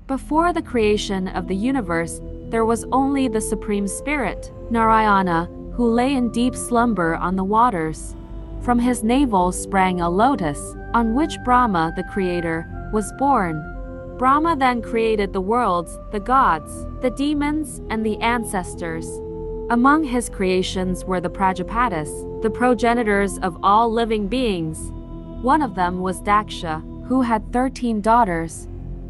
Before the creation of the universe, there was only the Supreme Spirit, Narayana, who lay in deep slumber on the waters. From his navel sprang a lotus, on which Brahma, the creator, was born. Brahma then created the worlds, the gods, the demons, and the ancestors. Among his creations were the Prajapatis, the progenitors of all living beings. One of them was Daksha, who had 13 daughters.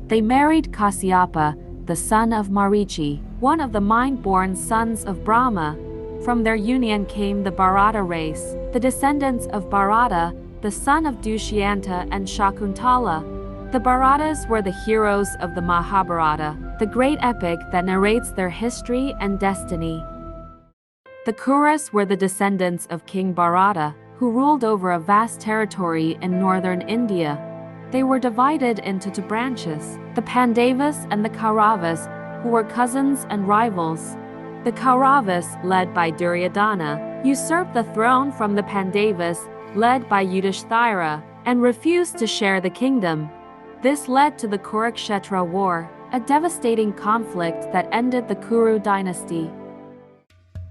They married Kasyapa, the son of Marichi, one of the mind-born sons of Brahma. From their union came the Bharata race, the descendants of Bharata, the son of Dushyanta and Shakuntala. The Bharatas were the heroes of the Mahabharata, the great epic that narrates their history and destiny. The Kurus were the descendants of King Bharata, who ruled over a vast territory in northern India. They were divided into two branches, the Pandavas and the Kauravas, who were cousins and rivals. The Kauravas, led by Duryodhana, usurped the throne from the Pandavas, led by Yudhishthira, and refused to share the kingdom. This led to the Kurukshetra war, a devastating conflict that ended the Kuru dynasty.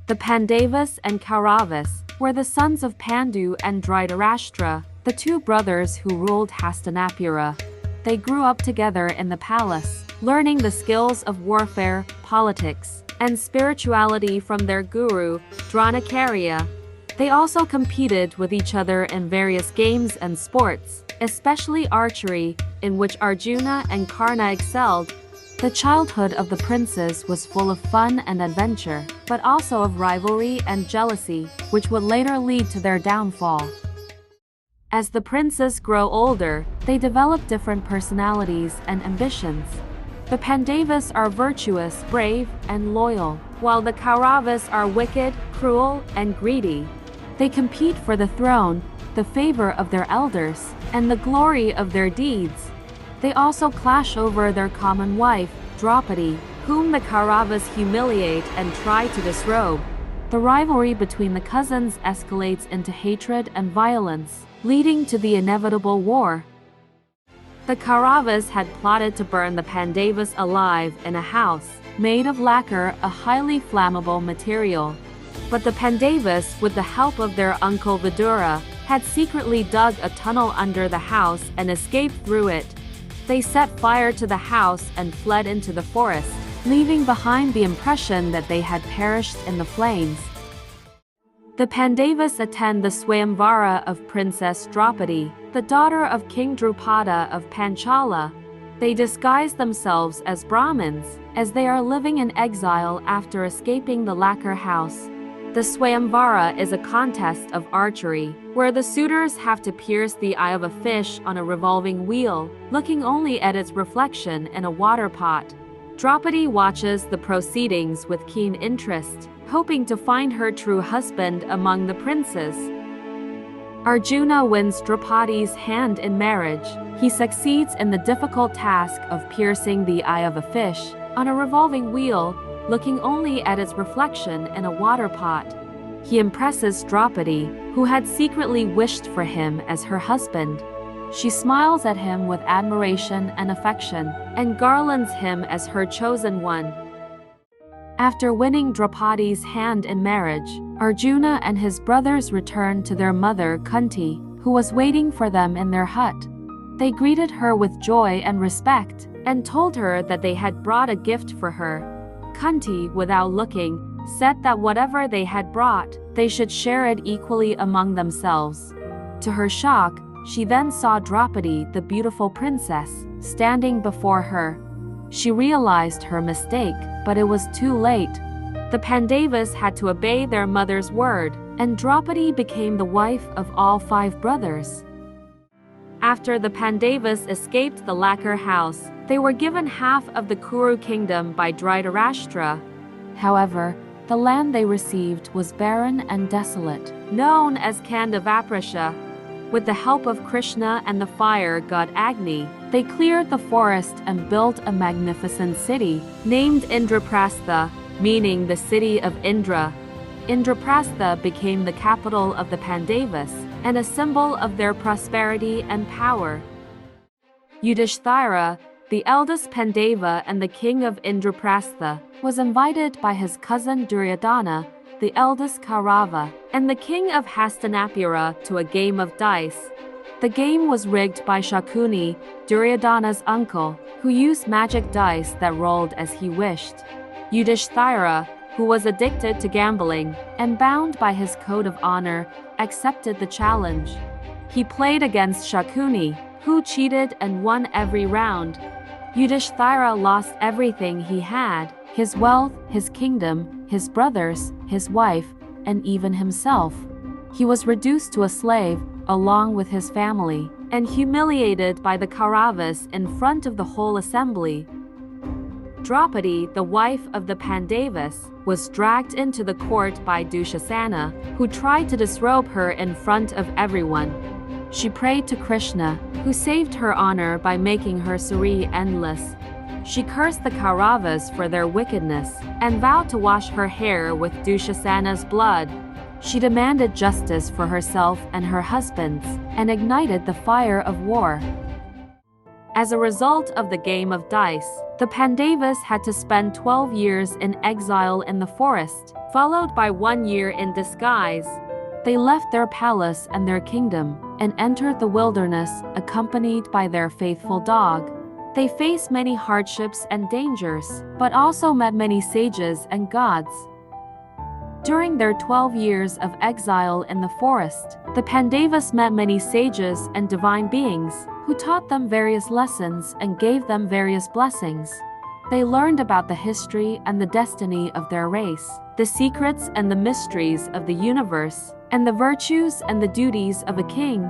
The Pandavas and Kauravas were the sons of Pandu and Dhritarashtra, the two brothers who ruled Hastinapura. They grew up together in the palace, learning the skills of warfare, politics, and spirituality from their guru, Dronakarya. They also competed with each other in various games and sports, especially archery, in which Arjuna and Karna excelled. The childhood of the princes was full of fun and adventure, but also of rivalry and jealousy, which would later lead to their downfall. As the princes grow older, they develop different personalities and ambitions. The Pandavas are virtuous, brave, and loyal, while the Kauravas are wicked, cruel, and greedy. They compete for the throne, the favor of their elders, and the glory of their deeds. They also clash over their common wife, Draupadi, whom the Kauravas humiliate and try to disrobe. The rivalry between the cousins escalates into hatred and violence, leading to the inevitable war. The Kauravas had plotted to burn the Pandavas alive in a house made of lacquer, a highly flammable material. But the Pandavas, with the help of their uncle Vidura, had secretly dug a tunnel under the house and escaped through it. They set fire to the house and fled into the forest, leaving behind the impression that they had perished in the flames. The Pandavas attend the Swayamvara of Princess Draupadi, the daughter of King Drupada of Panchala. They disguise themselves as Brahmins, as they are living in exile after escaping the lacquer house. The Swayamvara is a contest of archery, where the suitors have to pierce the eye of a fish on a revolving wheel, looking only at its reflection in a water pot. Draupadi watches the proceedings with keen interest, hoping to find her true husband among the princes. Arjuna wins Draupadi's hand in marriage. He succeeds in the difficult task of piercing the eye of a fish on a revolving wheel, looking only at its reflection in a water pot. He impresses Draupadi, who had secretly wished for him as her husband. She smiles at him with admiration and affection, and garlands him as her chosen one. After winning Draupadi's hand in marriage, Arjuna and his brothers returned to their mother Kunti, who was waiting for them in their hut. They greeted her with joy and respect, and told her that they had brought a gift for her. Kunti, without looking, said that whatever they had brought, they should share it equally among themselves. To her shock, she then saw Draupadi, the beautiful princess, standing before her. She realized her mistake, but it was too late. The Pandavas had to obey their mother's word, and Draupadi became the wife of all 5 brothers. After the Pandavas escaped the lacquer house, they were given half of the Kuru kingdom by Dhritarashtra. However, the land they received was barren and desolate, known as Kandavaprasha. With the help of Krishna and the fire god Agni, they cleared the forest and built a magnificent city, named Indraprastha, meaning the city of Indra. Indraprastha became the capital of the Pandavas, and a symbol of their prosperity and power. Yudhishthira, the eldest Pandava and the king of Indraprastha, was invited by his cousin Duryodhana, the eldest Kaurava, and the king of Hastinapura to a game of dice. The game was rigged by Shakuni, Duryodhana's uncle, who used magic dice that rolled as he wished. Yudhishthira, who was addicted to gambling and bound by his code of honor, accepted the challenge. He played against Shakuni, who cheated and won every round. Yudhishthira lost everything he had: his wealth, his kingdom, his brothers, his wife, and even himself. He was reduced to a slave, along with his family, and humiliated by the Kauravas in front of the whole assembly. Draupadi, the wife of the Pandavas, was dragged into the court by Dushasana, who tried to disrobe her in front of everyone. She prayed to Krishna, who saved her honor by making her sari endless. She cursed the Kauravas for their wickedness, and vowed to wash her hair with Dushasana's blood. She demanded justice for herself and her husbands, and ignited the fire of war. As a result of the game of dice, the Pandavas had to spend 12 years in exile in the forest, followed by 1 year in disguise. They left their palace and their kingdom, and entered the wilderness accompanied by their faithful dog. They faced many hardships and dangers, but also met many sages and gods. During their 12 years of exile in the forest, the Pandavas met many sages and divine beings, who taught them various lessons and gave them various blessings. They learned about the history and the destiny of their race, the secrets and the mysteries of the universe, and the virtues and the duties of a king.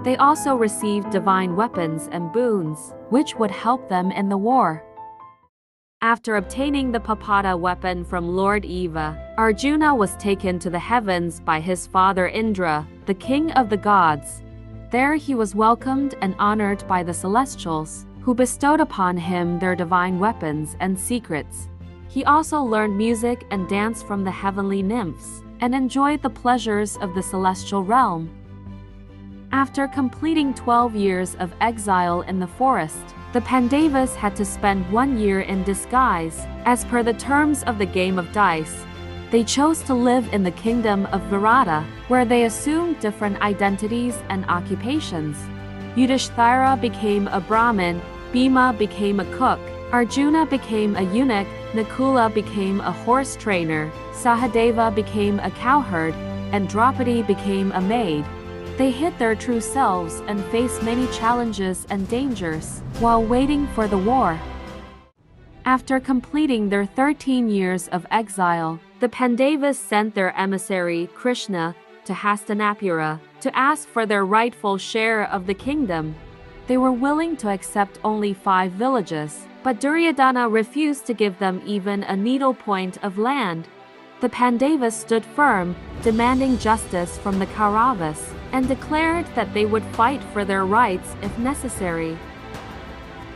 They also received divine weapons and boons, which would help them in the war. After obtaining the Papada weapon from Lord Eva, Arjuna was taken to the heavens by his father Indra, the king of the gods. There he was welcomed and honored by the celestials, who bestowed upon him their divine weapons and secrets. He also learned music and dance from the heavenly nymphs, and enjoyed the pleasures of the celestial realm. After completing 12 years of exile in the forest, the Pandavas had to spend 1 year in disguise, as per the terms of the game of dice. They chose to live in the kingdom of Virata, where they assumed different identities and occupations. Yudhishthira became a Brahmin, Bhima became a cook, Arjuna became a eunuch, Nakula became a horse trainer, Sahadeva became a cowherd, and Draupadi became a maid. They hid their true selves and faced many challenges and dangers while waiting for the war. After completing their 13 years of exile, the Pandavas sent their emissary, Krishna, to Hastinapura to ask for their rightful share of the kingdom. They were willing to accept only 5 villages, but Duryodhana refused to give them even a needle point of land. The Pandavas stood firm, demanding justice from the Kauravas, and declared that they would fight for their rights if necessary.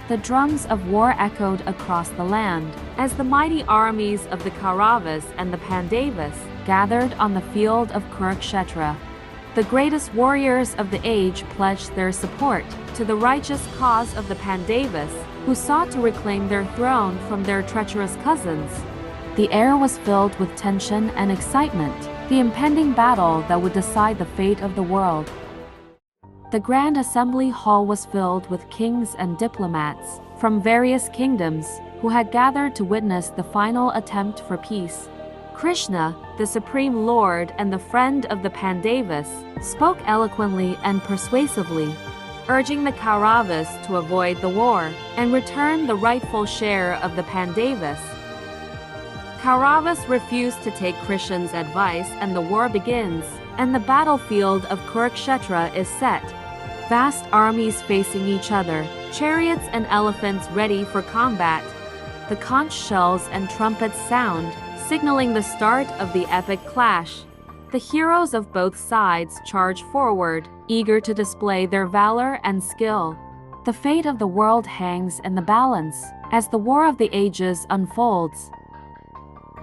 The drums of war echoed across the land, as the mighty armies of the Kauravas and the Pandavas gathered on the field of Kurukshetra. The greatest warriors of the age pledged their support to the righteous cause of the Pandavas, who sought to reclaim their throne from their treacherous cousins. The air was filled with tension and excitement, the impending battle that would decide the fate of the world. The Grand Assembly Hall was filled with kings and diplomats from various kingdoms who had gathered to witness the final attempt for peace. Krishna, the Supreme Lord and the friend of the Pandavas, spoke eloquently and persuasively, urging the Kauravas to avoid the war and return the rightful share of the Pandavas. Kauravas refused to take Krishna's advice, and the war begins, and the battlefield of Kurukshetra is set. Vast armies facing each other, chariots and elephants ready for combat. The conch shells and trumpets sound, signaling the start of the epic clash. The heroes of both sides charge forward, eager to display their valor and skill. The fate of the world hangs in the balance as the War of the Ages unfolds.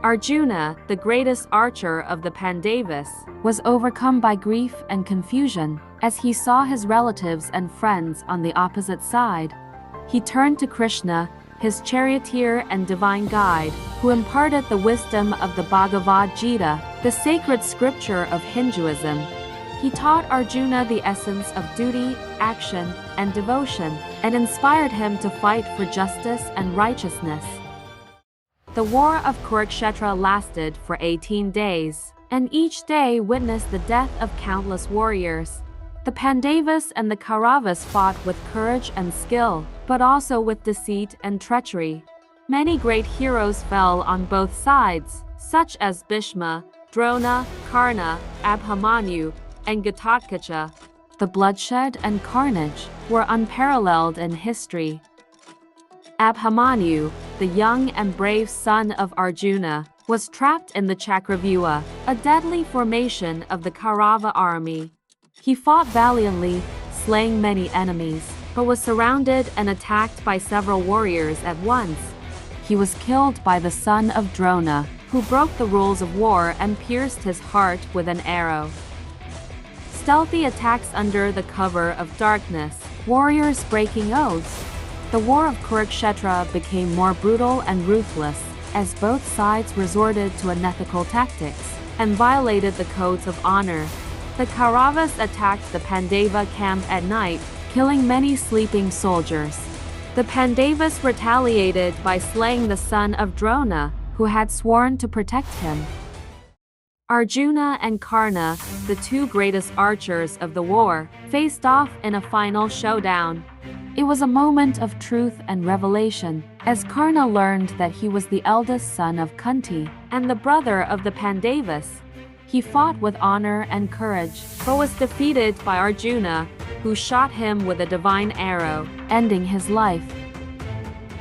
Arjuna, the greatest archer of the Pandavas, was overcome by grief and confusion as he saw his relatives and friends on the opposite side. He turned to Krishna, his charioteer and divine guide, who imparted the wisdom of the Bhagavad Gita, the sacred scripture of Hinduism. He taught Arjuna the essence of duty, action, and devotion, and inspired him to fight for justice and righteousness. The War of Kurukshetra lasted for 18 days, and each day witnessed the death of countless warriors. The Pandavas and the Kauravas fought with courage and skill, but also with deceit and treachery. Many great heroes fell on both sides, such as Bhishma, Drona, Karna, Abhimanyu, and Ghatotkacha. The bloodshed and carnage were unparalleled in history. Abhimanyu, the young and brave son of Arjuna, was trapped in the Chakravyuha, a deadly formation of the Kaurava army. He fought valiantly, slaying many enemies, but was surrounded and attacked by several warriors at once. He was killed by the son of Drona, who broke the rules of war and pierced his heart with an arrow. Stealthy attacks under the cover of darkness, warriors breaking oaths. The War of Kurukshetra became more brutal and ruthless, as both sides resorted to unethical tactics and violated the codes of honor. The Kauravas attacked the Pandava camp at night, killing many sleeping soldiers. The Pandavas retaliated by slaying the son of Drona, who had sworn to protect him. Arjuna and Karna, the two greatest archers of the war, faced off in a final showdown. It was a moment of truth and revelation, as Karna learned that he was the eldest son of Kunti and the brother of the Pandavas. He fought with honor and courage, but was defeated by Arjuna, who shot him with a divine arrow, ending his life.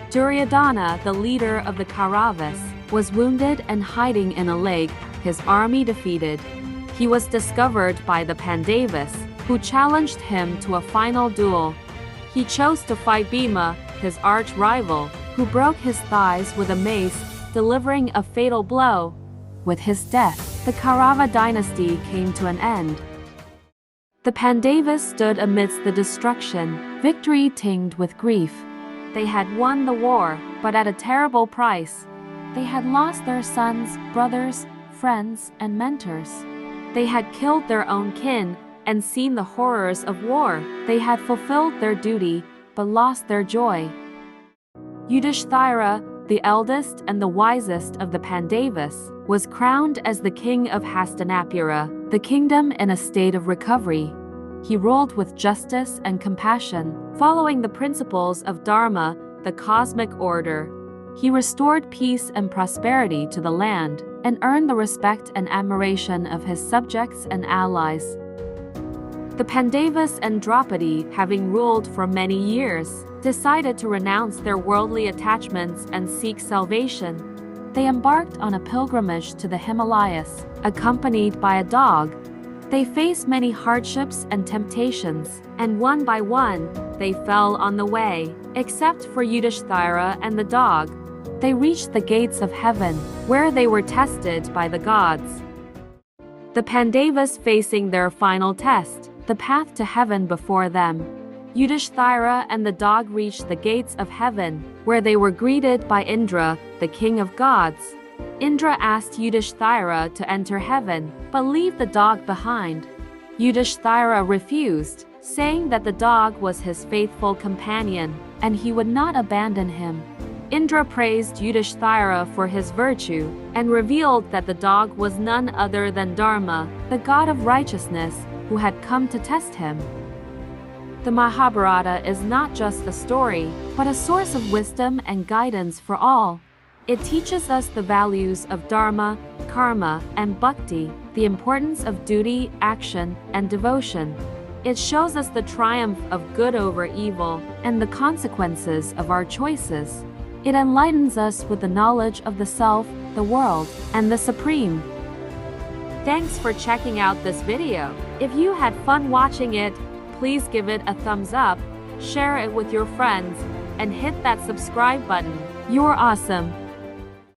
Duryodhana, the leader of the Kauravas, was wounded and hiding in a lake, his army defeated. He was discovered by the Pandavas, who challenged him to a final duel. He chose to fight Bhima, his arch-rival, who broke his thighs with a mace, delivering a fatal blow. With his death, the Kaurava dynasty came to an end. The Pandavas stood amidst the destruction, victory tinged with grief. They had won the war, but at a terrible price. They had lost their sons, brothers, friends, and mentors. They had killed their own kin and seen the horrors of war. They had fulfilled their duty, but lost their joy. Yudhishthira, the eldest and the wisest of the Pandavas, was crowned as the king of Hastinapura, the kingdom in a state of recovery. He ruled with justice and compassion, following the principles of Dharma, the cosmic order. He restored peace and prosperity to the land, and earned the respect and admiration of his subjects and allies. The Pandavas and Draupadi, having ruled for many years, decided to renounce their worldly attachments and seek salvation. They embarked on a pilgrimage to the Himalayas, accompanied by a dog. They faced many hardships and temptations, and one by one, they fell on the way, except for Yudhishthira and the dog. They reached the gates of heaven, where they were tested by the gods. The Pandavas facing their final test, the path to heaven before them. Yudhishthira and the dog reached the gates of heaven, where they were greeted by Indra, the king of gods. Indra asked Yudhishthira to enter heaven, but leave the dog behind. Yudhishthira refused, saying that the dog was his faithful companion, and he would not abandon him. Indra praised Yudhishthira for his virtue, and revealed that the dog was none other than Dharma, the god of righteousness, who had come to test him. The Mahabharata is not just a story, but a source of wisdom and guidance for all. It teaches us the values of dharma, karma, and bhakti, the importance of duty, action, and devotion. It shows us the triumph of good over evil, and the consequences of our choices. It enlightens us with the knowledge of the self, the world, and the Supreme. Thanks for checking out this video. If you had fun watching it, please give it a thumbs up, share it with your friends, and hit that subscribe button. You're awesome!